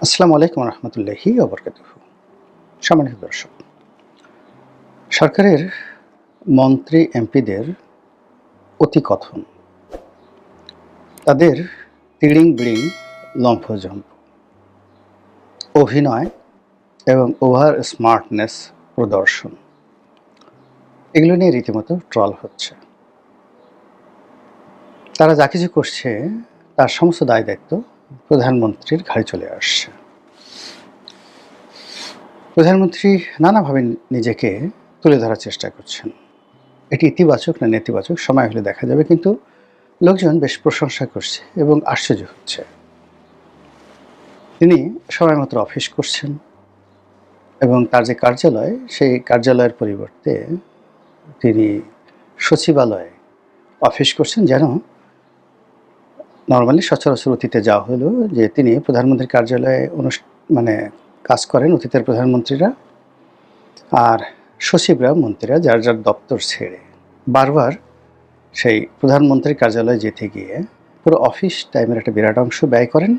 আসসালামু আলাইকুম রহমতুল্লাহি ওবরকাতুহু। সম্মানিত দর্শক, সরকারের মন্ত্রী এমপিদের অতিকথন, তাদের তিড়িং বিড়িং লম্ফঝম্প, অভিনয় এবং ওভার স্মার্টনেস প্রদর্শন, এগুলো নিয়ে রীতিমতো ট্রল হচ্ছে। তারা যা কিছু করছে তার সমস্ত দায় দায়িত্ব প্রধানমন্ত্রীর ঘাড়ে চলে আসছে। প্রধানমন্ত্রী নানাভাবে নিজেকে তুলে ধরার চেষ্টা করছেন। এটি ইতিবাচক না নেতিবাচক সময় হলে দেখা যাবে, কিন্তু লোকজন বেশ প্রশংসা করছে এবং আশ্চর্য হচ্ছে। তিনি সময় মতো অফিস করছেন এবং তার যে কার্যালয়, সেই কার্যালয়ের পরিবর্তে তিনি সচিবালয়ে অফিস করছেন। যেন নর্মালি সচরাচর অতীতে যাওয়া হলো যে তিনি প্রধানমন্ত্রীর কার্যালয়ে মানে কাজ করেন অতীতের প্রধানমন্ত্রীরা, আর সচিবরা মন্ত্রীরা যার যার দপ্তর ছেড়ে বারবার সেই প্রধানমন্ত্রীর কার্যালয়ে যেতে গিয়ে পুরো অফিস টাইমের একটা বিরাট অংশ ব্যয় করেন,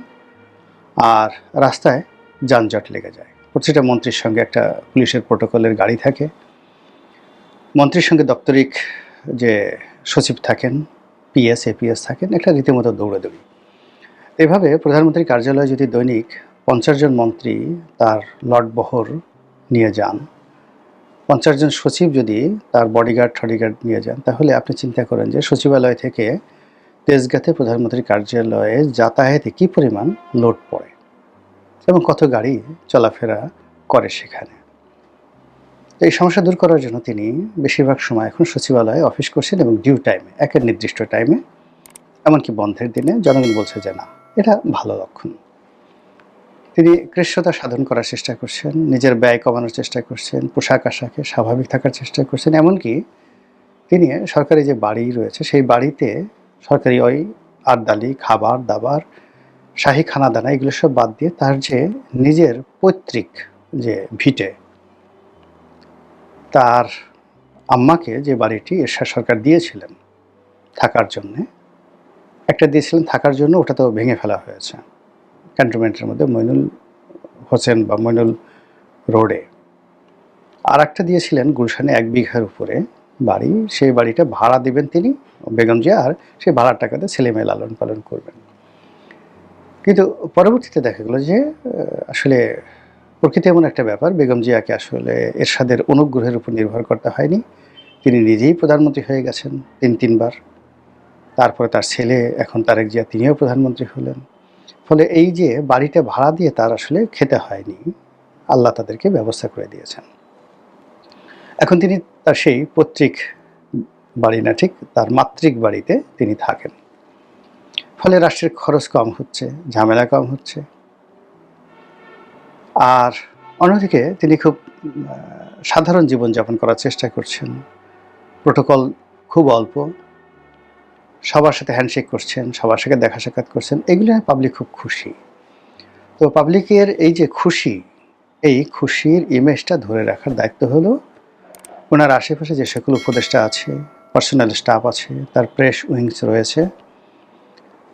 আর রাস্তায় যানজট লেগে যায়। প্রতিটা মন্ত্রীর সঙ্গে একটা পুলিশের প্রোটোকলের গাড়ি থাকে, মন্ত্রীর সঙ্গে দপ্তরিক যে সচিব থাকেন, পিএস এপিএস থাকেন, একটা রীতিমতো দৌড়াদৌড়ি। এভাবে প্রধানমন্ত্রীর কার্যালয়ে যদি দৈনিক 50 জন মন্ত্রী তার লটবহর নিয়ে যান, 50 জন সচিব যদি তার বডিগার্ড নিয়ে যান, তাহলে আপনি চিন্তা করেন যে সচিবালয় থেকে তেজগাঁতে প্রধানমন্ত্রীর কার্যালয়ে যাতায়াতে কী পরিমাণ লোড পড়ে এবং কত গাড়ি চলাফেরা করে সেখানে। এই সমস্যা দূর করার জন্য তিনি বেশিরভাগ সময় এখন সচিবালয়ে অফিস করছেন এবং ডিউ টাইমে, একের নির্দিষ্ট টাইমে, এমনকি বন্ধের দিনে। জনগণ বলছে যে না, এটা ভালো লক্ষণ। তিনি কৃশ্যতা সাধন করার চেষ্টা করছেন, নিজের ব্যয় কমানোর চেষ্টা করছেন, পোশাক আশাকে স্বাভাবিক থাকার চেষ্টা করছেন। এমনকি তিনি সরকারি যে বাড়ি রয়েছে সেই বাড়িতে সরকারি ওই আবদালি খাবার দাবার, শাহী খানাদানা, এগুলো সব বাদ দিয়ে তার যে নিজের পৈতৃক যে ভিটে, তার আম্মাকে যে বাড়িটি এরশাদ সরকার দিয়েছিলেন থাকার জন্যে, একটা দিয়েছিলেন থাকার জন্য, ওটা তো ভেঙে ফেলা হয়েছে ক্যান্টনমেন্টের মধ্যে মইনুল হোসেন বা মইনুল রোডে। আর একটা দিয়েছিলেন গুলশানে 1 বিঘার উপরে বাড়ি, সেই বাড়িটা ভাড়া দিবেন তিনি, বেগম জিয়া, আর সেই ভাড়ার টাকাতে ছেলে মেয়ে লালন পালন করবেন। কিন্তু পরবর্তীতে দেখা গেল যে আসলে প্রকৃতি এমন একটা ব্যাপার, বেগম জিয়াকে আসলে এরশাদের অনুগ্রহের উপর নির্ভর করতে হয়নি। তিনি নিজেই প্রধানমন্ত্রী হয়ে গেছেন 3 বার। তারপরে তার ছেলে এখন তারেক জিয়া, তিনিও প্রধানমন্ত্রী হলেন। ফলে এই যে বাড়িটা ভাড়া দিয়ে তার আসলে খেতে হয়নি, আল্লাহ তাদেরকে ব্যবস্থা করে দিয়েছেন। এখন তিনি তার সেই পৈতৃক বাড়ি না, ঠিক তার মাতৃক বাড়িতে তিনি থাকেন। ফলে রাষ্ট্রের খরচ কম হচ্ছে, ঝামেলা কম হচ্ছে। আর অন্যদিকে তিনি খুব সাধারণ জীবনযাপন করার চেষ্টা করছেন, প্রোটোকল খুব অল্প, সবার সাথে হ্যান্ডশেক করছেন, সবার সাথে দেখা সাক্ষাৎ করছেন, এগুলো পাবলিক খুব খুশি। তো পাবলিকের এই যে খুশি, এই খুশির ইমেজটা ধরে রাখার দায়িত্ব হলো ওনার আশেপাশে যে সকল উপদেষ্টা আছে, পার্সোনাল স্টাফ আছে, তার প্রেস উইংস রয়েছে,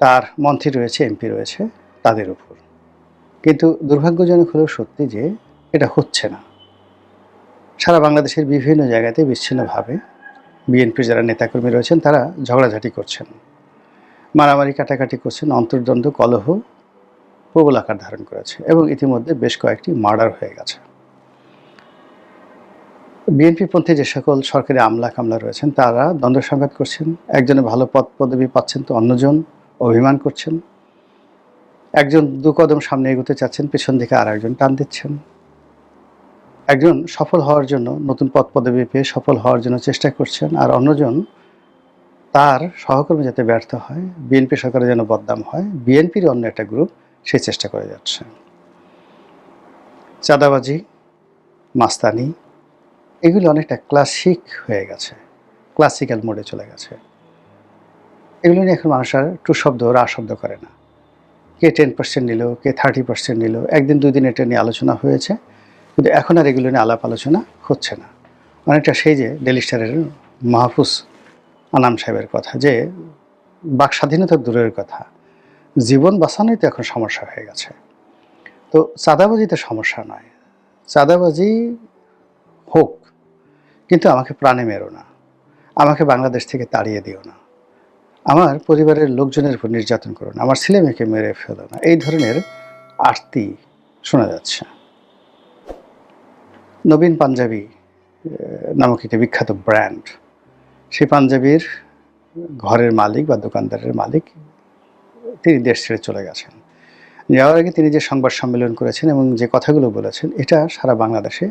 তার মন্ত্রী রয়েছে, এমপি রয়েছে, তাদের উপর। কিন্তু দুর্ভাগ্যজনক হলেও সত্যি যে এটা হচ্ছে না। সারা বাংলাদেশের বিভিন্ন জায়গাতে বিচ্ছিন্নভাবে বিএনপির যারা নেতাকর্মী রয়েছেন তারা ঝগড়াঝাটি করছেন, মারামারি কাটাকাটি করছেন, অন্তর্দ্বন্দ্ব কলহ প্রবল আকার ধারণ করেছে এবং ইতিমধ্যে বেশ কয়েকটি মার্ডার হয়ে গেছে। বিএনপিপন্থী যে সকল সরকারি আমলা কামলা রয়েছেন তারা দ্বন্দ্ব সংঘাত করছেন, একজনে ভালো পদ পদবি পাচ্ছেন তো অন্যজন অভিমান করছেন, একজন 2 কদম সামনে এগোতে চাচ্ছেন, পেছন দিকে আর একজন টান দিচ্ছেন। একজন সফল হওয়ার জন্য, নতুন পদ পদবি পেয়ে সফল হওয়ার জন্য চেষ্টা করছেন, আর অন্যজন তার সহকর্মী যাতে ব্যর্থ হয়, বিএনপি সরকারের যেন বদনাম হয়, বিএনপির অন্য একটা গ্রুপ সেই চেষ্টা করে যাচ্ছে। চাঁদাবাজি, মাস্তানি, এগুলো অনেকটা ক্লাসিক হয়ে গেছে, ক্লাসিক্যাল মোডে চলে গেছে। এগুলো নিয়ে এখন মানুষ আর টু শব্দ রা শব্দ করে না। কে 10% নিল, কে 30% নিল, একদিন 2 দিন এটা নিয়ে আলোচনা হয়েছে, কিন্তু এখন আর এগুলো নিয়ে আলাপ আলোচনা হচ্ছে না। অনেকটা সেই যে ডেইলি স্টারের মাহফুজ আনাম সাহেবের কথা, যে বাক স্বাধীনতা দূরের কথা, জীবন বাঁচানোই তো এখন সমস্যা হয়ে গেছে। তো চাঁদাবাজিতে সমস্যা নয়, চাঁদাবাজি হোক, কিন্তু আমাকে প্রাণে মেরো না, আমাকে বাংলাদেশ থেকে তাড়িয়ে দিও না, আমার পরিবারের লোকজনের উপর নির্যাতন করো না, আমার ছেলে মেয়েকে মেরে ফেলো না, এই ধরনের আরতি শোনা যাচ্ছে। নবীন পাঞ্জাবি নামক একটি বিখ্যাত ব্র্যান্ড, সেই পাঞ্জাবির ঘরের মালিক বা দোকানদারের মালিক তিনি দেশ ছেড়ে চলে গেছেন। যাওয়ার আগে তিনি যে সংবাদ সম্মেলন করেছেন এবং যে কথাগুলো বলেছেন, এটা সারা বাংলাদেশে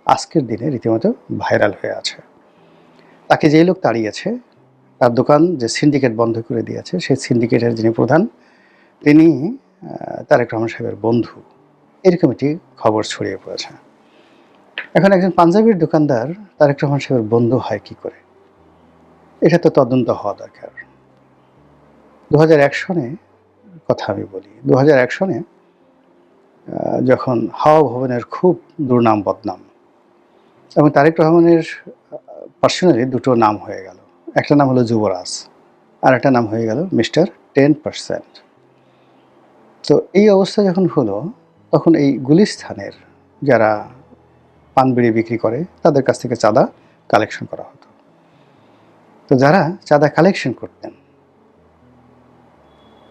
আজকের দিনে রীতিমতো ভাইরাল হয়ে আছে। তাকে যেই লোক তাড়িয়েছে, তার দোকান যে সিন্ডিকেট বন্ধ করে দিয়েছে, সেই সিন্ডিকেটের যিনি প্রধান, তিনি তারেক রহমান সাহেবের বন্ধু, এরকম একটি খবর ছড়িয়ে পড়েছে। এখন একজন পাঞ্জাবির দোকানদার তারেক রহমান সাহেবের বন্ধু হয় কি করে? এটা তো তদন্ত হওয়া দরকার। 2001 সনে কথা আমি বলি, 2001 সনে যখন হাওয়া ভবনের খুব দুর্নাম বদনাম, এবং তারেক রহমানের পার্সোনালি দুটো নাম হয়ে গেল, একটা নাম হলো যুবরাজ, আর একটা নাম হয়ে গেল মিস্টার 10%। তো এই অবস্থা যখন হলো, তখন এই গুলিস্তানের যারা পান বিড়ি বিক্রি করে তাদের কাছ থেকে চাঁদা কালেকশন করা হতো। তো যারা চাঁদা কালেকশন করতেন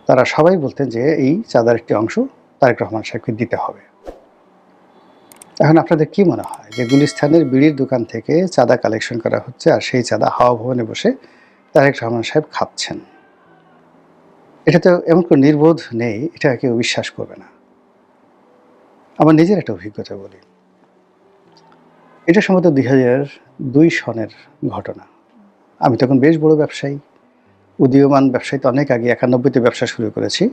তারা সবাই বলতেন যে এই চাঁদার একটি অংশ তারেক রহমান সাহেবকে দিতে হবে। এখন আপনাদের কি মনে হয় যে গুলিস্তানের বিড়ির দোকান থেকে চাঁদা কালেকশন করা হচ্ছে, আর সেই চাঁদা হাওয়া ভবনে বসে তারেক রহমান সাহেব খাচ্ছেন? এটা তো এমন কোনো নির্বোধ নেই, এটা কেউ বিশ্বাস করবে না। আমার নিজের একটা অভিজ্ঞতা বলি। এটা সম্ভবত 2002 সনের ঘটনা। আমি তখন বেশ বড় ব্যবসায়ী, উদীয়মান ব্যবসায়ী, তো অনেক আগে 91-তে ব্যবসা শুরু করেছি।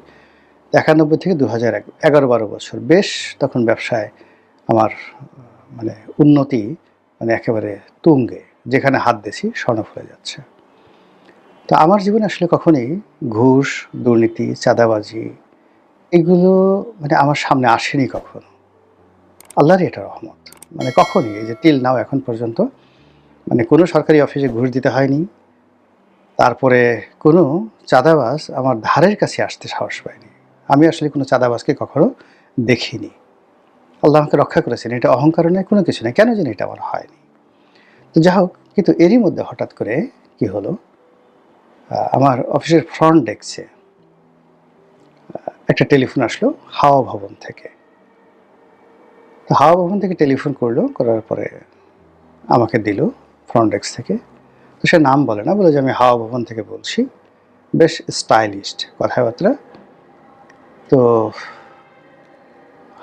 91 থেকে 2011-12 বছর বেশ তখন ব্যবসায় আমার মানে উন্নতি একেবারে তুঙ্গে, যেখানে হাত দিয়েছি স্বর্ণ ফলে যাচ্ছে। তো আমার জীবনে আসলে কখনোই ঘুষ, দুর্নীতি, চাঁদাবাজি এগুলো আমার সামনে আসেনি কখনো। আল্লাহরই এটা রহমত। কখনই, এই যে টিল নাও এখন পর্যন্ত কোনো সরকারি অফিসে ঘুষ দিতে হয়নি। তারপরে কোনো চাঁদাবাজ আমার ধারের কাছে আসতে সাহস পায়নি। আমি আসলে কোনো চাঁদাবাজকে কখনো দেখিনি। আল্লাহ আমাকে রক্ষা করেছেন, এটা অহংকার নয়, কোনো কিছু নয়, কেন জানি এটা আমার হয়নি। তো যা হোক, কিন্তু এরই মধ্যে হঠাৎ করে কি হলো, আমার অফিসের ফ্রন্ট ডেস্কে একটা টেলিফোন আসলো হাওয়া ভবন থেকে। তো হাওয়া ভবন থেকে টেলিফোন করলো, করার পরে আমাকে দিল ফ্রন্ট ডেস্ক থেকে। তো সে নাম বলে না, বলে যে আমি হাওয়া ভবন থেকে বলছি, বেশ স্টাইলিশড কথাবার্তা। তো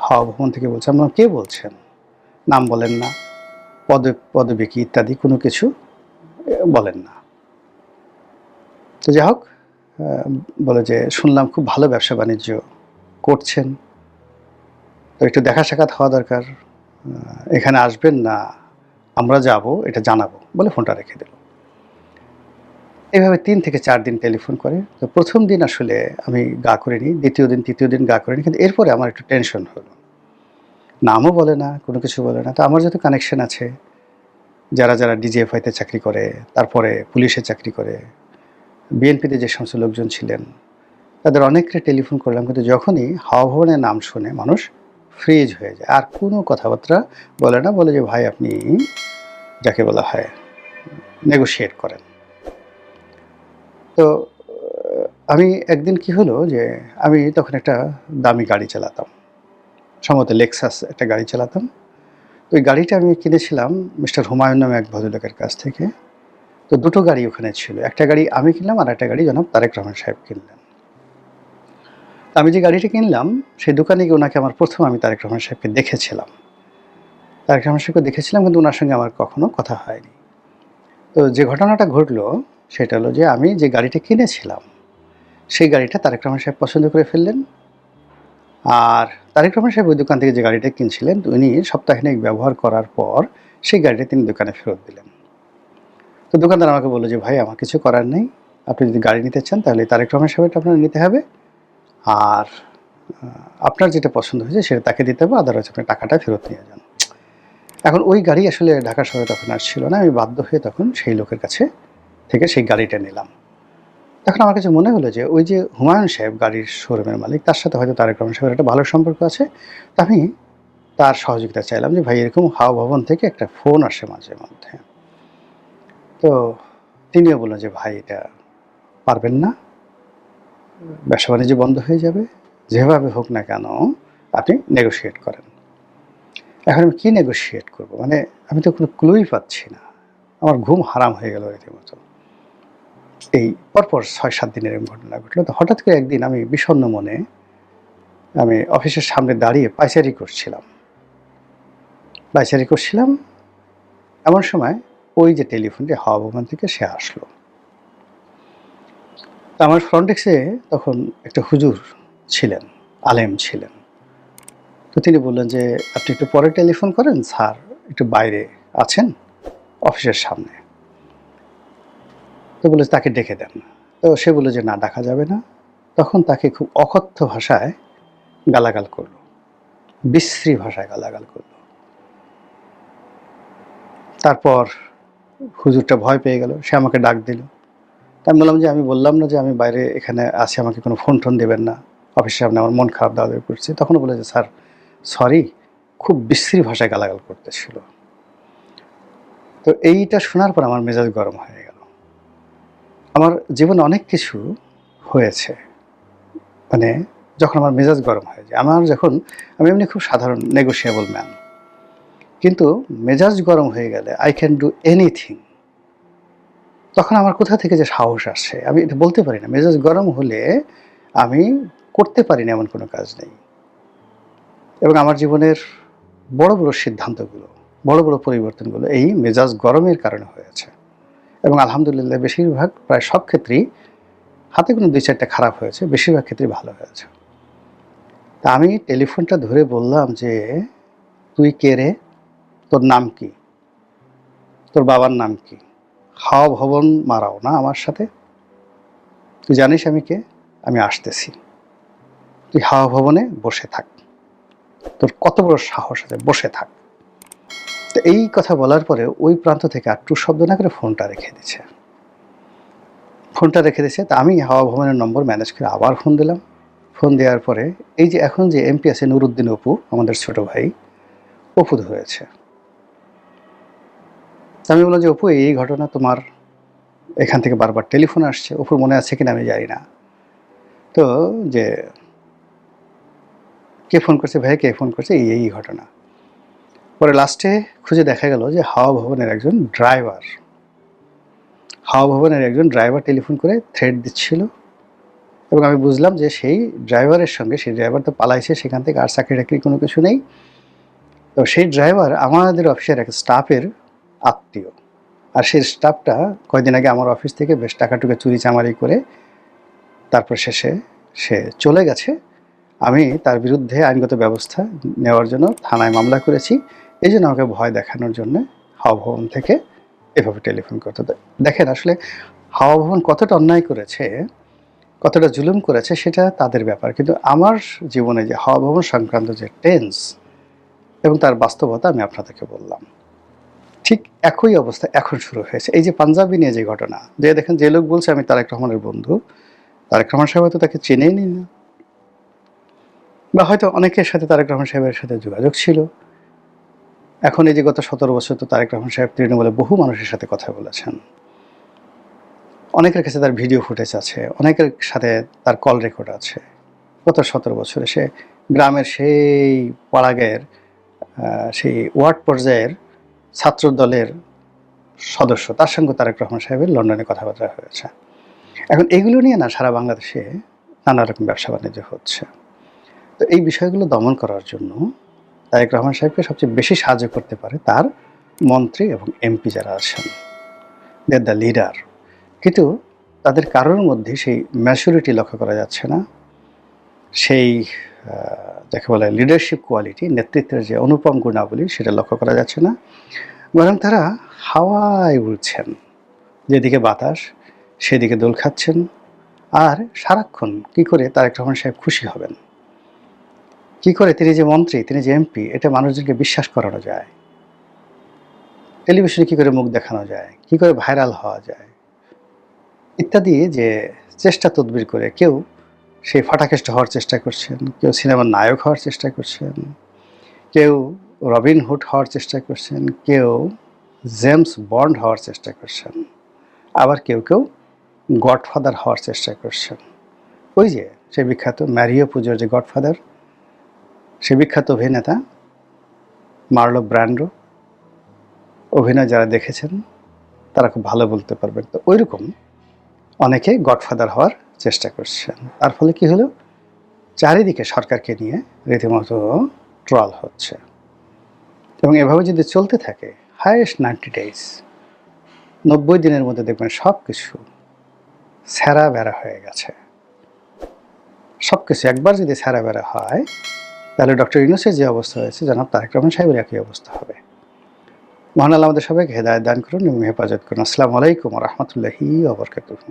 হাওয়া ভবন থেকে বলছে। আমরা কে বলছেন? নাম বলেন না, পদবী কি ইত্যাদি কোনো কিছু বলেন না। তো যাই হোক, বলে যে শুনলাম খুব ভালো ব্যবসা বাণিজ্য করছেন, তো একটু দেখা সাক্ষাৎ হওয়া দরকার, এখানে আসবেন না, আমরা যাব, এটা জানাবো, বলে ফোনটা রেখে দিল। এভাবে 3 থেকে 4 দিন টেলিফোন করে। তো প্রথম দিন আসলে আমি গা করিনি, দ্বিতীয় দিন তৃতীয় দিন গা করিনি, কিন্তু এরপরে আমার একটু টেনশন হলো। নামও বলে না, কোনো কিছু বলে না। তো আমার যত কানেকশন আছে, যারা ডিজিএফআইতে চাকরি করে, তারপরে পুলিশে চাকরি করে, বিএনপিতে যে সমস্ত লোকজন ছিলেন, তাদের অনেককে টেলিফোন করলাম, কিন্তু যখনই হাওয়া ভবনের নাম শুনে মানুষ ফ্রিজ হয়ে যায়, আর কোনো কথাবার্তা বলে না। বলে যে ভাই আপনি যাকে বলা হয় নেগোশিয়েট করেন। তো আমি একদিন কি হলো যে আমি তখন একটা দামি গাড়ি চালাতাম, সম্ভবত লেক্সাস একটা গাড়ি চালাতাম। তো ওই গাড়িটা আমি কিনেছিলাম মিস্টার হুমায়ুন নামে এক ভদ্রলোকের কাছ থেকে। তো দুটো গাড়ি ওখানে ছিল, একটা গাড়ি আমি কিনলাম, আর একটা গাড়ি জনাব তারেক রহমান সাহেব কিনলেন। আমি যে গাড়িটা কিনলাম সেই দোকানে গিয়ে ওনাকে আমি তারেক রহমান সাহেবকে দেখেছিলাম। তারেক রহমান সাহেবকে দেখেছিলাম, কিন্তু ওনার সঙ্গে আমার কখনো কথা হয়নি। তো যে ঘটনাটা ঘটলো সেটা হলো যে আমি যে গাড়িটা কিনেছিলাম সেই গাড়িটা তারেক রহমান সাহেব পছন্দ করে ফেললেন। আর তারেক রহমান সাহেব ওই দোকান থেকে যে গাড়িটা কিনছিলেন, উনি সপ্তাহখানেক ব্যবহার করার পর সেই গাড়িটা তিনি দোকানে ফেরত দিলেন। তো দোকানদার আমাকে বলল যে ভাই আমার কিছু করার নেই, আপনি যদি গাড়ি নিতে চান তাহলে তারেক রহমান সাহেবটা আপনার নিতে হবে, আর আপনার যেটা পছন্দ হয়েছে সেটা তাকে দিতে হবে, আদারওয়াইজ আপনি টাকাটা ফেরত নিয়ে যান। এখন ওই গাড়ি আসলে ঢাকা শহরে তখন আর ছিল না, আমি বাধ্য হয়ে তখন সেই লোকের কাছে থেকে সেই গাড়িটা নিলাম। তো এখন আমার কাছে মনে হলো যে ওই যে হুমায়ুন সাহেব গাড়ির শোরুমের মালিক, তার সাথে হয়তো তারেক রহমান সাহেবের একটা ভালো সম্পর্ক আছে। তো আমি তার সহযোগিতা চাইলাম যে, "ভাই, এরকম হাওয়া ভবন থেকে একটা ফোন আসে মাঝে মধ্যে।" তো তিনিও বললেন যে, "ভাই, এটা পারবেন না। ব্যবসা-বাণিজ্য বন্ধ হয়ে যাবে। যেভাবে হোক না কেন আপনি নেগোশিয়েট করেন।" এখন আমি কি নেগোশিয়েট করব? মানে আমি তো কোনো ক্লুই পাচ্ছি না। আমার ঘুম হারাম হয়ে গেল রীতিমতো। এই পরপর ৬-৭ দিনের এরকম ঘটনা ঘটলো। তো হঠাৎ করে একদিন আমি বিষণ্ণ মনে আমি অফিসের সামনে দাঁড়িয়ে পায়চারি করছিলাম। পায়চারি করছিলাম, এমন সময় ওই যে টেলিফোনটি হাওয়া ভবন থেকে সে আসলো। তো আমার ফ্রন্ট ডেস্কে তখন একটা হুজুর ছিলেন, আলেম ছিলেন। তো তিনি বললেন যে, "আপনি একটু পরে টেলিফোন করেন, স্যার একটু বাইরে আছেন অফিসের সামনে।" তো বলল, "তাকে ডেকে দেন।" তো সে বলল যে, "না, ডাকা যাবে না।" তখন তাকে খুব অকথ্য ভাষায় গালাগাল করল। বিশ্রী ভাষায় গালাগাল করল। তারপর হুজুরটা ভয় পেয়ে গেল। সে আমাকে ডাক দিল। তা আমি বললাম যে, "আমি বললাম না যে আমি বাইরে এখানে আছি, আমাকে কোনো ফোন-টোন দিবেন না। অফিসের সামনে আমার মন খারাপ দেওয়া করছে।" তখনও বলে যে, "স্যার, সরি।" খুব বিশ্রী ভাষায় গালাগাল করতেছিল। তো এইটা শোনার পর আমার মেজাজ গরম হয়ে গেল। আমার জীবনে অনেক কিছু হয়েছে। মানে যখন আমার মেজাজ গরম হয়ে যায়। আমি এমনি খুব সাধারণ নেগোশিয়েবল ম্যান। কিন্তু মেজাজ গরম হয়ে গেলে I can do anything। তখন আমার কোথা থেকে যে সাহস আসে আমি এটা বলতে পারি না। মেজাজ গরম হলে আমি করতে পারি না এমন কোনো কাজ নেই। এবং আমার জীবনের বড়, বড় সিদ্ধান্তগুলো, বড়, বড় পরিবর্তনগুলো এই মেজাজ গরমের কারণে হয়েছে। এবং আলহামদুলিল্লাহ বেশিরভাগ প্রায় সব ক্ষেত্রেই হাতে গোনা ২-৪ টা খারাপ হয়েছে। বেশিরভাগ ক্ষেত্রেই ভালো হয়েছে। তা আমি টেলিফোনটা ধরে বললাম যে, "তুই কে রে? তোর নাম কি? তোর বাবার নাম কি? হাওয়া ভবন মারাও না আমার সাথে? তুই জানিস আমি কে? আমি আসতেছি। তুই হাওয়া ভবনে বসে থাক। তোর কত বড় সাহস আছে? বসে থাক।" তো এই কথা বলার পরে ওই প্রান্ত থেকে আর টু শব্দ না করে ফোনটা রেখে দিছে। ফোনটা রেখে দিছে। তা আমি হাওয়া ভবনের নম্বর ম্যানেজ করে আবার ফোন দিলাম। ফোন দেওয়ার পরে এই যে এখন যে এমপি আছে নুরুদ্দিন অপু, আমাদের ছোট ভাই, অপু ধরেছে। তা আমি বললাম যে, "অপু, এই ঘটনা তোমার এখান থেকে বারবার টেলিফোন আসছে। অপুর মনে আছে কিনা আমি জানি না। তো যে কে ফোন করছে? ভাইয়া কে ফোন করছে? এই ঘটনা।" পরে লাস্টে খুঁজে দেখা গেল যে হাওয়া ভবনের একজন ড্রাইভার টেলিফোন করে থ্রেট দিচ্ছিল। এবং আমি বুঝলাম যে সেই ড্রাইভার তো পালাইছে সেখান থেকে, আর চাকরি-টাকরি কোনো কিছু নেই। তো সেই ড্রাইভার আমাদের অফিসের এক স্টাফের আত্মীয়। আর সেই স্টাফটা কয়দিন আগে আমার অফিস থেকে বেশ টাকা-টুকা চুরি-চামারি করে তারপর শেষে সে চলে গেছে। আমি তার বিরুদ্ধে আইনগত ব্যবস্থা নেওয়ার জন্য থানায় মামলা করেছি। এইজন্য আমাকে ভয় দেখানোর জন্যে হাওয়া ভবন থেকে এভাবে টেলিফোন করতে হতো। দেখেন আসলে হাওয়া ভবন কতটা অন্যায় করেছে, কতটা জুলুম করেছে সেটা তাদের ব্যাপার। কিন্তু আমার জীবনে যে হাওয়া ভবন সংক্রান্ত যে টেন্স এবং তার বাস্তবতা আমি আপনাদেরকে বললাম। ঠিক একই অবস্থা এখন শুরু হয়েছে। এই যে পাঞ্জাবি নিয়ে যে ঘটনা, যে দেখেন যে লোক বলছে আমি তারেক রহমানের বন্ধু, তারেক রহমান সাহেব হয়তো তাকে চেনেনই না। বা হয়তো অনেকের সাথে তারেক রহমান সাহেবের সাথে যোগাযোগ ছিল। এখন এই যে গত ১৭ বছর তো তারেক রহমান সাহেব তৃণমূলে বহু মানুষের সাথে কথা বলেছেন। অনেকের কাছে তার ভিডিও ফুটেজ আছে, অনেকের সাথে তার কল রেকর্ড আছে। গত ১৭ বছরে সে গ্রামের সেই পাড়াগাঁয়ের সেই ওয়ার্ড পর্যায়ের ছাত্র দলের সদস্য, তার সঙ্গে তারেক রহমান সাহেবের লন্ডনে কথাবার্তা হয়েছে। এখন এগুলো নিয়ে না সারা বাংলাদেশে নানা রকম ব্যবসা-বাণিজ্য হচ্ছে। তো এই বিষয়গুলো দমন করার জন্য তারেক রহমান সাহেবকে সবচেয়ে বেশি সাহায্য করতে পারে তার মন্ত্রী এবং এমপি যারা আছেন। দে আর দ্য লিডার। কিন্তু তাদের কারোর মধ্যে সেই ম্যাচুরিটি লক্ষ্য করা যাচ্ছে না। সেই যাকে বলে লিডারশিপ কোয়ালিটি, নেতৃত্বের যে অনুপম গুণাবলী সেটা লক্ষ্য করা যাচ্ছে না। বরং তারা হাওয়ায় উড়ছেন। যেদিকে বাতাস সেদিকে দোল খাচ্ছেন। আর সারাক্ষণ কী করে তারেক রহমান সাহেব খুশি হবেন? কী করে তিনি যে মন্ত্রী, তিনি যে এমপি, এটা মানুষজনকে বিশ্বাস করানো যায়? টেলিভিশনে কী করে মুখ দেখানো যায়? কী করে ভাইরাল হওয়া যায়? ইত্যাদি যে চেষ্টা তদবির করে কেউ সেই ফাটাকেষ্ট হওয়ার চেষ্টা করছেন, কেউ সিনেমার নায়ক হওয়ার চেষ্টা করছেন, কেউ রবিন হুড হওয়ার চেষ্টা করছেন, কেউ জেমস বন্ড হওয়ার চেষ্টা করছেন, আবার কেউ কেউ গডফাদার হওয়ার চেষ্টা করছেন। ওই যে সেই বিখ্যাত ম্যারিও পুজোর যে গডফাদার, সে বিখ্যাত অভিনেতা মার্লো ব্র্যান্ডো, অভিনয় যারা দেখেছেন তারা খুব ভালো বলতে পারবেন। তো ওইরকম অনেকে গডফাদার হওয়ার চেষ্টা করছেন। তার ফলে কি হলো, চারিদিকে সরকারকে নিয়ে রীতিমতো ট্রল হচ্ছে, এবং এভাবে যদি চলতে থাকে হাইয়েস্ট 90 ডেজ, 90 দিনের মধ্যে দেখবেন সব কিছু ছেঁড়া বেড়া হয়ে গেছে। সব কিছু একবার যদি ছেঁড়া বেড়া হয়, তাহলে ডক্টর ইউনূসের যে অবস্থা হয়েছে জনাব তারেক রহমান সাহেবের একই অবস্থা হবে। মহান আল্লাহ আমাদের সবাইকে হেদায়েত দান করুন এবং হেফাজত করুন। আসসালামু আলাইকুম ওয়া রাহমাতুল্লাহি ওয়া বারাকাতুহু।